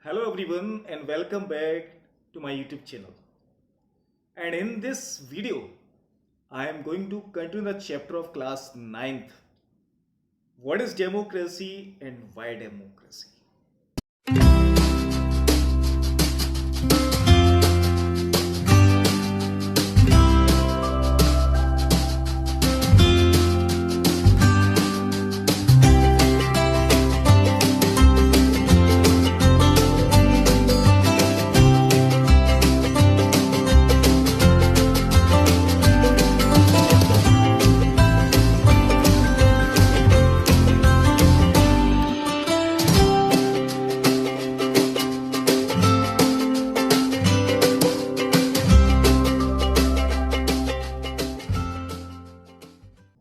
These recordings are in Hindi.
Hello everyone and welcome back to my YouTube channel. And in this video, I am going to continue the chapter of class 9th. What is democracy and why democracy?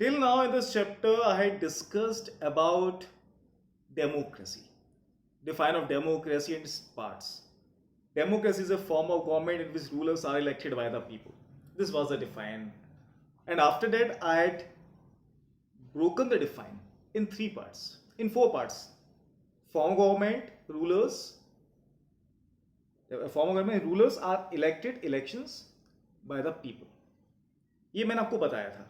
Till now in this chapter, I had discussed about democracy, define of democracy and its parts. Democracy is a form of government in which rulers are elected by the people. This was the define. And after that, I had broken the define in four parts. Form of government, rulers are elected elections by the people. ये मैंने आपको बताया था.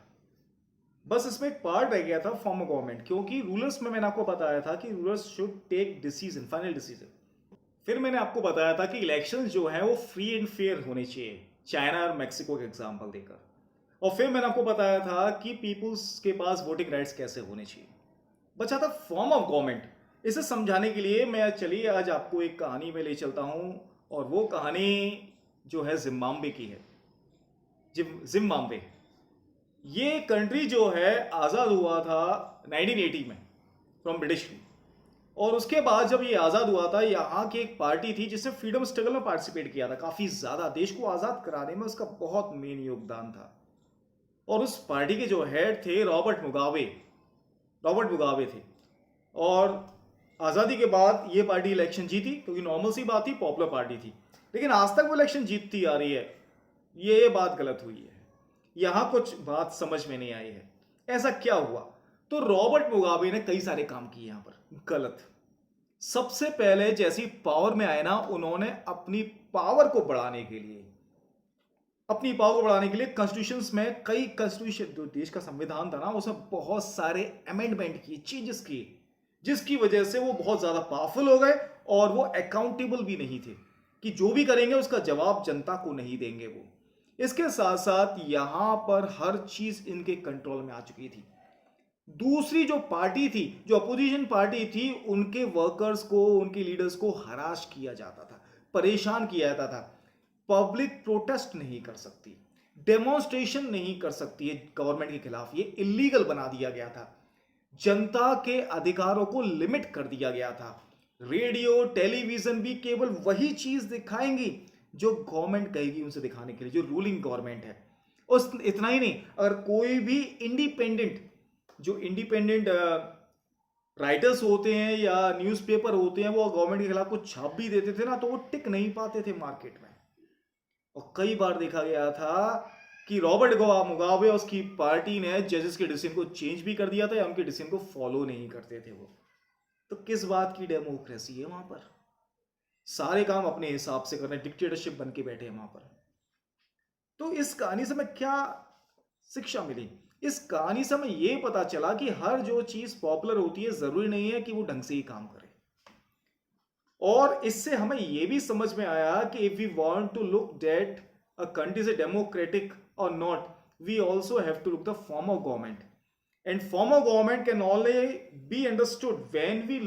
बस इसमें एक पार्ट रह गया था फॉर्म ऑफ गवर्नमेंट, क्योंकि रूलर्स में मैंने आपको बताया था कि rulers should take decision, final decision. फिर मैंने आपको बताया था कि इलेक्शंस जो है वो फ्री एंड फेयर होने चाहिए, चाइना और मैक्सिको के एग्जांपल देकर. और फिर मैंने आपको बताया था कि पीपुल्स के पास वोटिंग राइट्स कैसे होने चाहिए. बचा था फॉर्म ऑफ गवर्नमेंट. इसे समझाने के लिए मैं चलिए आज आपको एक कहानी में ले चलता हूं, और वो कहानी जो है जिम्बाब्वे की है. जिम्बाब्वे ये कंट्री जो है आज़ाद हुआ था 1980 में फ्रॉम ब्रिटिश रूल. और उसके बाद जब ये आज़ाद हुआ था, यहाँ की एक पार्टी थी जिसने फ्रीडम स्ट्रगल में पार्टिसिपेट किया था. काफ़ी ज़्यादा देश को आज़ाद कराने में उसका बहुत मेन योगदान था. और उस पार्टी के जो हेड थे रॉबर्ट मुगाबे थे. और आज़ादी के बाद ये पार्टी इलेक्शन जीती, क्योंकि नॉर्मल सी बात थी, पॉपुलर पार्टी थी. लेकिन आज तक वो इलेक्शन जीतती आ रही है. ये बात गलत हुई है. यहां कुछ बात समझ में नहीं आई है. ऐसा क्या हुआ? तो रॉबर्ट मुगाबे ने कई सारे काम किए यहां पर गलत. सबसे पहले जैसी पावर में आए ना, उन्होंने अपनी पावर को बढ़ाने के लिए कॉन्स्टिट्यूशंस में कॉन्स्टिट्यूशन जो देश का संविधान था ना, उसमें बहुत सारे अमेंडमेंट किए, चेंजेस किए, जिसकी वजह से वो बहुत ज्यादा पावरफुल हो गए. और वो अकाउंटेबल भी नहीं थे कि जो भी करेंगे उसका जवाब जनता को नहीं देंगे वो. इसके साथ साथ यहां पर हर चीज इनके कंट्रोल में आ चुकी थी. दूसरी जो पार्टी थी, जो अपोजिशन पार्टी थी, उनके वर्कर्स को, उनके लीडर्स को हराश किया जाता था, परेशान किया जाता था. पब्लिक प्रोटेस्ट नहीं कर सकती, डेमोन्स्ट्रेशन नहीं कर सकती है गवर्नमेंट के खिलाफ. ये इलीगल बना दिया गया था. जनता के अधिकारों को लिमिट कर दिया गया था. रेडियो टेलीविजन भी केवल वही चीज दिखाएंगी जो गवर्नमेंट कहेगी उनसे दिखाने के लिए, जो रूलिंग गवर्नमेंट है. उस इतना ही नहीं, अगर कोई भी इंडिपेंडेंट राइटर्स होते हैं या न्यूज़पेपर होते हैं, वो गवर्नमेंट के खिलाफ कुछ छाप भी देते थे ना, तो वो टिक नहीं पाते थे मार्केट में. और कई बार देखा गया था कि रॉबर्ट मुगाबे और उसकी पार्टी ने जजेस के डिसीजन को चेंज भी कर दिया था, या उनके डिसीजन को फॉलो नहीं करते थे वो. तो किस बात की डेमोक्रेसी है वहां पर? सारे काम अपने हिसाब से कर रहे हैं, डिक्टेटरशिप बन के बैठे हैं वहां पर. तो इस कहानी से हमें क्या शिक्षा मिली? इस कहानी से हमें यह पता चला कि हर जो चीज पॉपुलर होती है, जरूरी नहीं है कि वो ढंग से ही काम करे. और इससे हमें यह भी समझ में आया कि if we want to look that a country is democratic और not, we also have to look the form of government. And form of government can only be understood when we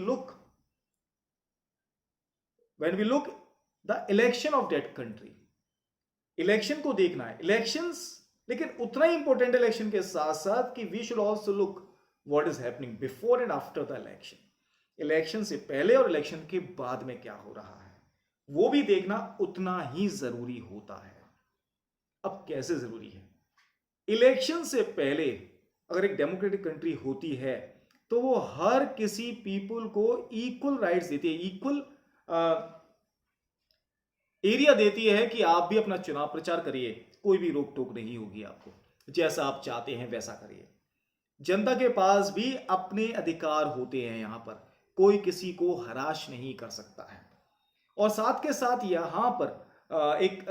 look the election of that country. Election को देखना है, इलेक्शंस, लेकिन उतना ही इंपॉर्टेंट इलेक्शन के साथ साथ कि we should also look what is happening before and after the election. Election से पहले और इलेक्शन के बाद में क्या हो रहा है, वो भी देखना उतना ही जरूरी होता है. अब कैसे जरूरी है? इलेक्शन से पहले अगर एक डेमोक्रेटिक कंट्री होती है, तो वो हर किसी पीपल को इक्वल राइट्स देती है, इक्वल एरिया देती है कि आप भी अपना चुनाव प्रचार करिए, कोई भी रोक टोक नहीं होगी आपको, जैसा आप चाहते हैं वैसा करिए. जनता के पास भी अपने अधिकार होते हैं, यहां पर कोई किसी को हराश नहीं कर सकता है. और साथ के साथ यहाँ पर एक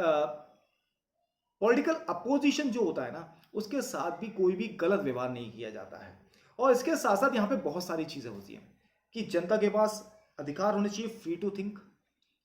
पॉलिटिकल अपोजिशन जो होता है ना, उसके साथ भी कोई भी गलत व्यवहार नहीं किया जाता है। और इसके साथ साथ यहाँ पे बहुत सारी चीजें होती हैं कि जनता के पास अधिकार होने चाहिए फ्री टू थिंक,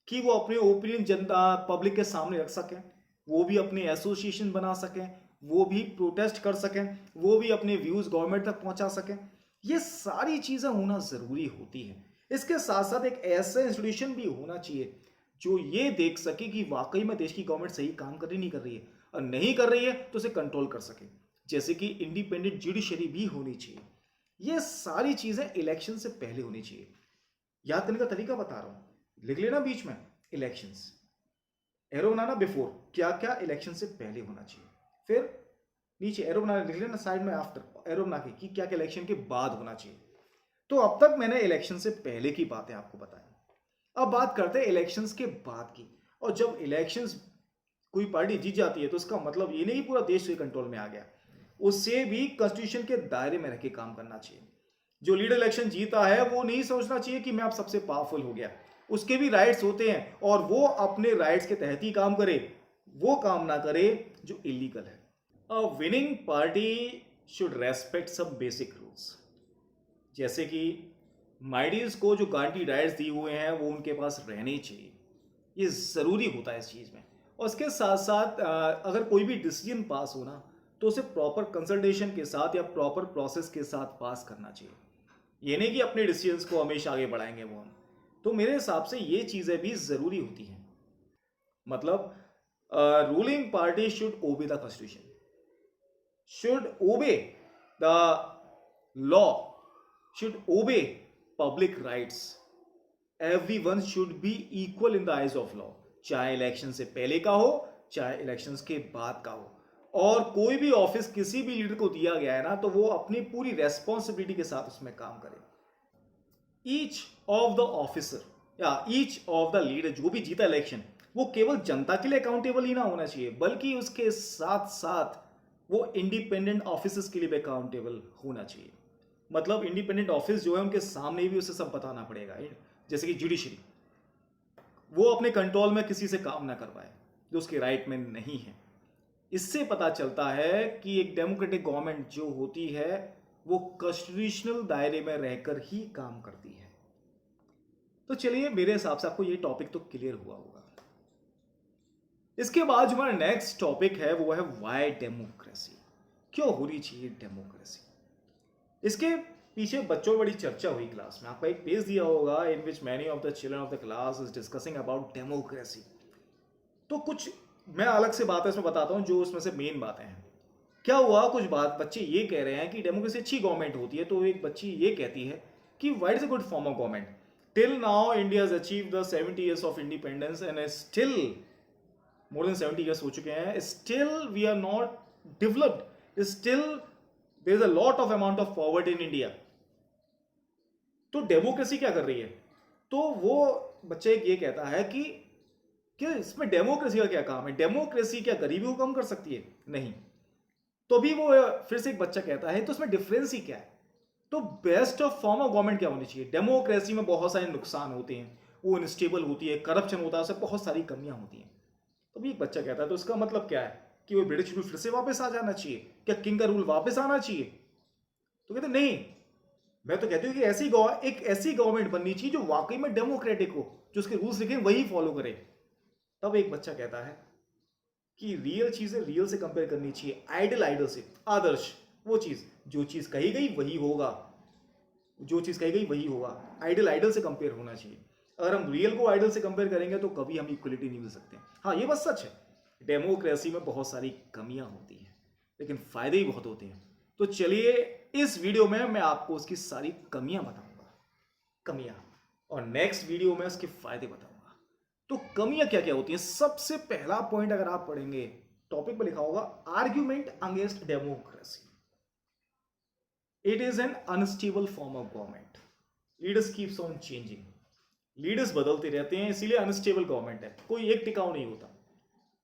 कि वो अपने ओपिनियन जनता पब्लिक के सामने रख सकें, वो भी अपने एसोसिएशन बना सकें, वो भी प्रोटेस्ट कर सकें, वो भी अपने व्यूज गवर्नमेंट तक पहुंचा सकें। ये सारी चीजें होना जरूरी होती है। इसके साथ साथ एक ऐसा इंस्टीट्यूशन भी होना चाहिए जो ये देख सके कि वाकई में देश की गवर्नमेंट सही काम कर रही नहीं कर रही है, और नहीं कर रही है तो उसे कंट्रोल कर सके, जैसे कि इंडिपेंडेंट जुडिशरी भी होनी चाहिए। ये सारी चीजें इलेक्शन से पहले होनी चाहिए। याद करने का तरीका बता रहा हूं, लिख लेना बीच में इलेक्शंस, एरो बनाना बिफोर, क्या क्या इलेक्शन से पहले होना चाहिए, फिर नीचे एरो बना लिख लेना साइड में आफ्टर एरो बना के कि क्या क्या इलेक्शन के बाद होना चाहिए। तो अब तक मैंने इलेक्शन से पहले की बातें आपको बताई। अब बात करते हैं इलेक्शंस के बाद की। और जब इलेक्शंस कोई पार्टी जीत जाती है तो उसका मतलब ये नहीं पूरा देश के कंट्रोल में आ गया, उससे भी कॉन्स्टिट्यूशन के दायरे में रह के काम करना चाहिए। जो लीडर इलेक्शन जीता है वो नहीं सोचना चाहिए कि मैं अब सबसे पावरफुल हो गया, उसके भी राइट्स होते हैं और वो अपने राइट्स के तहत ही काम करे, वो काम ना करे जो इलीगल है। A winning party should respect सब बेसिक रूल्स, जैसे कि माइडीज को जो गारंटी राइट्स दिए हुए हैं वो उनके पास रहने चाहिए, ये ज़रूरी होता है इस चीज़ में। और इसके साथ साथ अगर कोई भी डिसीजन पास होना तो उसे प्रॉपर कंसल्टेशन के साथ या प्रॉपर प्रोसेस के साथ पास करना चाहिए। ये नहीं कि अपने डिसीजंस को हमेशा आगे बढ़ाएंगे वो हम। तो मेरे हिसाब से ये चीज़ें भी ज़रूरी होती हैं। मतलब ruling party should obey the constitution, should obey the law, should obey public rights. Everyone should be equal in the eyes of law, चाहे इलेक्शन से पहले का हो चाहे इलेक्शंस के बाद का हो। और कोई भी ऑफिस किसी भी लीडर को दिया गया है ना, तो वो अपनी पूरी रेस्पॉन्सिबिलिटी के साथ उसमें काम करे। ईच ऑफ द ऑफिसर या ईच ऑफ द लीडर जो भी जीता इलेक्शन, वो केवल जनता के लिए अकाउंटेबल ही ना होना चाहिए, बल्कि उसके साथ साथ वो इंडिपेंडेंट ऑफिसर्स के लिए भी अकाउंटेबल होना चाहिए। मतलब इंडिपेंडेंट ऑफिस जो है उनके सामने भी उसे सब बताना पड़ेगा, जैसे कि जुडिशरी, वो अपने कंट्रोल में किसी से काम ना करवाए जो उसके राइट में नहीं है। इससे पता चलता है कि एक डेमोक्रेटिक गवर्नमेंट जो होती है वो कॉन्स्टिट्यूशनल दायरे में रहकर ही काम करती है। तो चलिए, मेरे हिसाब से आपको ये टॉपिक तो क्लियर हुआ होगा। इसके बाद जो हमारा नेक्स्ट टॉपिक है वो है वाई डेमोक्रेसी, क्यों होनी चाहिए डेमोक्रेसी। इसके पीछे बच्चों में बड़ी चर्चा हुई क्लास में। आपका एक पेज दिया होगा in which many of the children of the class is discussing about democracy. तो कुछ मैं अलग से बातें इसमें बताता हूं जो उसमें से मेन बातें हैं। क्या हुआ, कुछ बात बच्चे ये कह रहे हैं कि डेमोक्रेसी अच्छी गवर्नमेंट होती है। तो एक बच्ची ये कहती है कि what is a good form of government, till now India has achieved the 70 years of independence and still more than 70 years हो चुके हैं, still we are not developed, still there is a lot of amount of poverty in India. तो डेमोक्रेसी क्या कर रही है? तो वो बच्चे ये कहता है कि इसमें डेमोक्रेसी का क्या काम है, डेमोक्रेसी क्या गरीबी को कम कर सकती है? नहीं। तो भी वो फिर से एक बच्चा कहता है तो उसमें डिफरेंस ही क्या है? तो best of form of government क्या होनी चाहिए? डेमोक्रेसी में बहुत सारे नुकसान होते हैं, वो अनस्टेबल होती है, करप्शन होता है, उससे बहुत सारी कमियां होती हैं। तो भी एक बच्चा कहता है तो इसका मतलब क्या है कि वो ब्रिटिश रूल फिर से वापस आ जाना चाहिए, क्या किंग का रूल वापस आना चाहिए? तो कहते नहीं, मैं तो कहती हूँ कि एक ऐसी गवर्नमेंट बननी चाहिए जो वाकई में डेमोक्रेटिक हो, जो उसके रूल्स लिखे वही फॉलो करे। तब एक बच्चा कहता है कि रियल चीजें रियल से कंपेयर करनी चाहिए, आइडल से, आदर्श। वो चीज जो चीज कही गई वही होगा, जो चीज कही गई वही होगा। आइडल से कंपेयर होना चाहिए। अगर हम रियल को आइडल से कंपेयर करेंगे तो कभी हम इक्वलिटी नहीं मिल सकते। हाँ, ये बस सच है, डेमोक्रेसी में बहुत सारी कमियां होती हैं लेकिन फायदे ही बहुत होते हैं। तो चलिए, इस वीडियो में मैं आपको उसकी सारी कमियां बताऊंगा, और नेक्स्ट वीडियो में उसके फायदे बताऊंगा। तो कमियां क्या क्या होती हैं? सबसे पहला पॉइंट अगर आप पढ़ेंगे, टॉपिक पर लिखा होगा argument against democracy. It is an unstable form of government, leaders keeps on changing, leaders बदलते रहते हैं, इसीलिए अनस्टेबल गवर्नमेंट है, कोई एक टिकाऊ नहीं होता।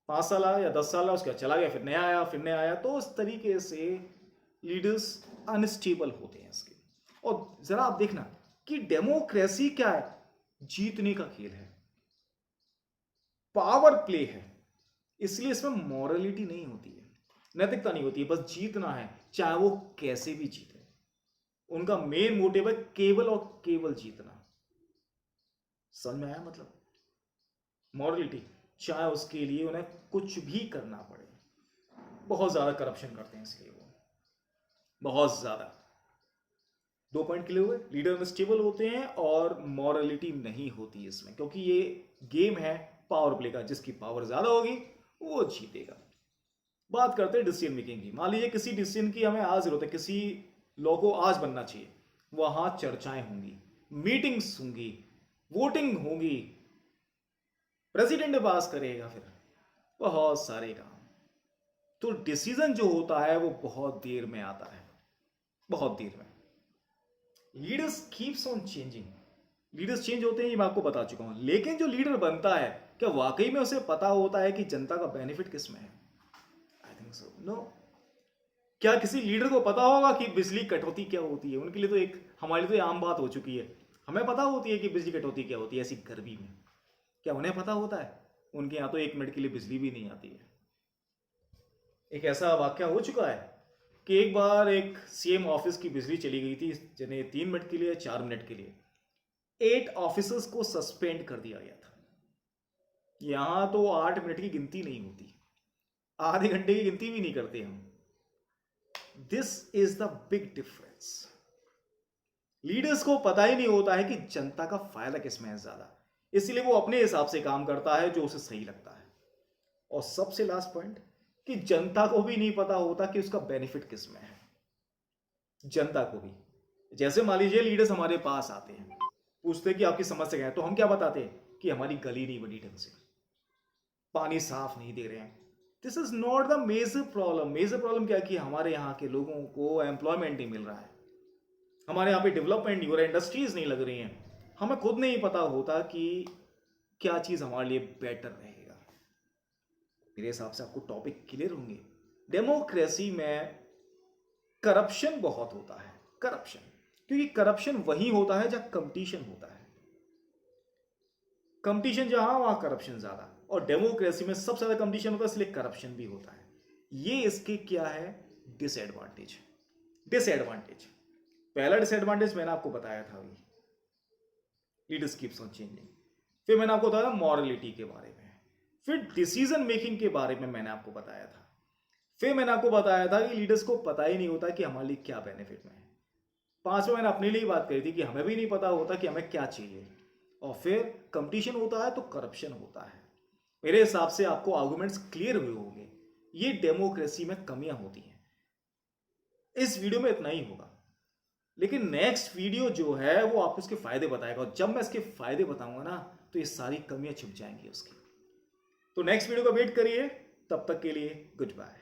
5 साल आया या 10 साल आया, उसके बाद चला गया, फिर नया आया, फिर नया आया। तो इस तरीके से लीडर्स अनस्टेबल होते हैं इसके। और जरा आप देखना कि डेमोक्रेसी क्या है, जीतने का खेल है। पावर प्ले है, इसलिए इसमें मॉरलिटी नहीं होती है, नैतिकता नहीं होती है, बस जीतना है, चाहे वो कैसे भी जीते। उनका मेन मोटिव है केवल और केवल जीतना। समझ में आया मतलब? मॉरलिटी, चाहे उसके लिए उन्हें कुछ भी करना पड़े। बहुत ज्यादा करप्शन करते हैं इसलिए वो, बहुत ज्यादा। 2 पॉइंट क्लियर हुए? लीडर अनस्टेबल होते हैं और मॉरलिटी नहीं होती इसमें, क्योंकि ये गेम है पावर प्ले का, जिसकी पावर ज्यादा होगी वो जीतेगा। बात करते हैं डिसीजन मेकिंग की। मान लीजिए किसी डिसीजन की हमें आज जरूरत है, किसी लॉ को आज बनना चाहिए, वहां चर्चाएं होंगी, मीटिंग्स होंगी, वोटिंग होगी, प्रेसिडेंट पास करेगा, फिर बहुत सारे काम। तो डिसीजन जो होता है वो बहुत देर में आता है, बहुत देर में। Leaders keeps on changing, leaders change होते हैं, ये मैं आपको बता चुका हूं, लेकिन जो लीडर बनता है क्या वाकई में उसे पता होता है कि जनता का बेनिफिट किस में है? I think so no. क्या किसी लीडर को पता होगा कि बिजली कटौती क्या होती है? उनके लिए तो एक, हमारे लिए तो ये आम बात हो चुकी है, हमें पता होती है कि बिजली कटौती क्या होती है ऐसी गर्मी में। क्या उन्हें पता होता है? उनके यहाँ तो 1 मिनट के लिए बिजली भी नहीं आती है। एक ऐसा वाक्य हो चुका है कि एक बार एक सीएम ऑफिस की बिजली चली गई थी, जिन्हें 3 मिनट के लिए, 4 मिनट के लिए 8 ऑफिसर्स को सस्पेंड कर दिया गया था। यहां तो 8 मिनट की गिनती नहीं होती, आधे घंटे की गिनती भी नहीं करते हम। This is the big difference. Leaders को पता ही नहीं होता है कि जनता का फायदा किसमें है ज्यादा, इसलिए वो अपने हिसाब से काम करता है जो उसे सही लगता है। और सबसे लास्ट पॉइंट, कि जनता को भी नहीं पता होता कि उसका बेनिफिट किसमें है। जनता को भी, जैसे मान लीजिए लीडर्स हमारे पास आते हैं, पूछते हैं कि आपकी समस्या क्या है, तो हम क्या बताते हैं कि हमारी गली नहीं बनी ढंग से, पानी साफ नहीं दे रहे हैं। This is not the major problem. Major problem क्या है कि हमारे यहाँ के लोगों को एम्प्लॉयमेंट नहीं मिल रहा है, हमारे यहाँ पे डेवलपमेंट नहीं हो रहा है, इंडस्ट्रीज नहीं लग रही हैं, हमें खुद नहीं पता होता कि क्या चीज हमारे लिए बेटर रहेगा। मेरे हिसाब से आपको टॉपिक क्लियर होंगे। डेमोक्रेसी में करप्शन बहुत होता है, करप्शन, क्योंकि करप्शन वही होता है जहां कंपटीशन होता है। कंपटीशन जहां, वहां करप्शन ज्यादा, और डेमोक्रेसी में सबसे ज्यादा कंपटीशन होता है, इसलिए करप्शन भी होता है। ये इसके क्या है? डिसएडवांटेज। डिसएडवांटेज, पहला डिसएडवांटेज मैंने आपको बताया था अभी, लीडर्स कीप्स ऑन चेंजिंग। फिर मैंने आपको बताया मॉरलिटी के बारे में, फिर डिसीजन मेकिंग के बारे में मैंने आपको बताया था, फिर मैंने आपको बताया था कि लीडर्स को पता ही नहीं होता कि हमारे लिए क्या बेनिफिट में है। 5वें मैंने अपने लिए बात करी थी कि हमें भी नहीं पता होता कि हमें क्या चाहिए। और फिर कंपटीशन होता है तो करप्शन होता है। मेरे हिसाब से आपको आर्गुमेंट्स क्लियर हुए होंगे, ये डेमोक्रेसी में कमियां होती हैं। इस वीडियो में इतना ही होगा, लेकिन नेक्स्ट वीडियो जो है वो आपको इसके फायदे बताएगा, और जब मैं इसके फायदे बताऊंगा ना, तो ये सारी कमियां छुप जाएंगी उसकी। तो नेक्स्ट वीडियो का वेट करिए, तब तक के लिए गुड बाय।